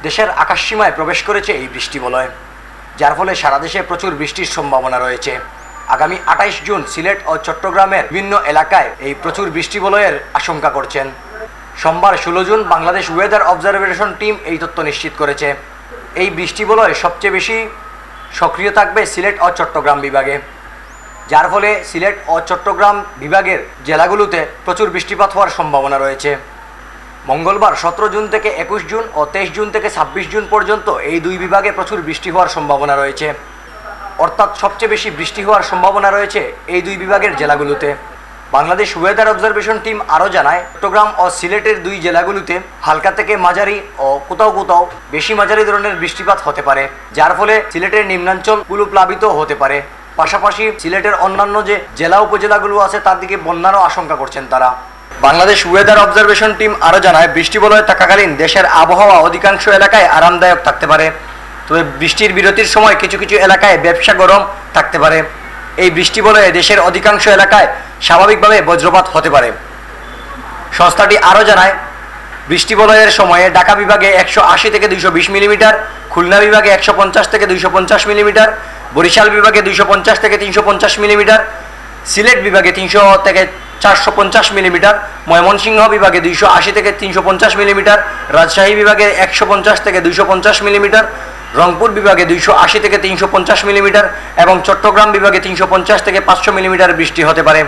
দেশের আকাশসীমায় প্রবেশ করেছে এই বৃষ্টিবলয়, যার ফলে সারা দেশে প্রচুর বৃষ্টির সম্ভাবনা রয়েছে। আগামী 28 জুন সিলেট ও চট্টগ্রামের বিভিন্ন এলাকায় এই প্রচুর বৃষ্টিবলয়ের আশঙ্কা করছেন। সোমবার 16 June Bangladesh weather observation team এই তথ্য নিশ্চিত করেছে। এই বৃষ্টিবলয় সবচেয়ে বেশি সক্রিয় থাকবে সিলেট ও চট্টগ্রাম বিভাগে, যার ফলে সিলেট ও চট্টগ্রাম বিভাগের জেলাগুলোতে প্রচুর বৃষ্টিপাত হওয়ার সম্ভাবনা রয়েছে। মঙ্গলবার 17 জুন থেকে 21 জুন ও 23 জুন থেকে 26 জুন পর্যন্ত এই দুই বিভাগে প্রচুর বৃষ্টি হওয়ার সম্ভাবনা রয়েছে, অর্থাৎ সবচেয়ে বেশি বৃষ্টি হওয়ার সম্ভাবনা রয়েছে এই দুই বিভাগের জেলাগুলোতে। বাংলাদেশ ওয়েদার অবজারভেশন টিম আরও জানায়, চট্টগ্রাম ও সিলেটের দুই জেলাগুলোতে হালকা থেকে মাঝারি ও কোথাও কোথাও বেশি মাঝারি ধরনের বৃষ্টিপাত হতে পারে, যার ফলে সিলেটের নিম্নাঞ্চলগুলো প্লাবিত হতে পারে। পাশাপাশি সিলেটের অন্যান্য যে জেলা উপজেলাগুলো আছে তার দিকে বন্যারও আশঙ্কা করছেন তারা। বাংলাদেশ ওয়েদার অবজারভেশন টিম আরও জানায়, বৃষ্টিবলয় থাকাকালীন দেশের আবহাওয়া অধিকাংশ এলাকায় আরামদায়ক থাকতে পারে, তবে বৃষ্টির বিরতির সময় কিছু কিছু এলাকায় ব্যবসা গরম থাকতে পারে। এই বৃষ্টিবলয়ে দেশের অধিকাংশ এলাকায় স্বাভাবিকভাবে বজ্রপাত হতে পারে। সংস্থাটি আরও জানায়, বৃষ্টিবলয়ের সময়ে ঢাকা বিভাগে 180 থেকে 220 মিলিমিটার, খুলনা বিভাগে 150 থেকে 250 মিলিমিটার, বরিশাল বিভাগে 250 থেকে 350 মিলিমিটার, সিলেট বিভাগে 300 থেকে 450 মিলিমিটার, ময়মনসিংহ বিভাগে 280 থেকে 350 মিলিমিটার, রাজশাহী বিভাগে 150 থেকে 250 মিলিমিটার, রংপুর বিভাগে 280 থেকে 350 মিলিমিটার এবং চট্টগ্রাম বিভাগে 350 থেকে 500 মিলিমিটার বৃষ্টি হতে পারে।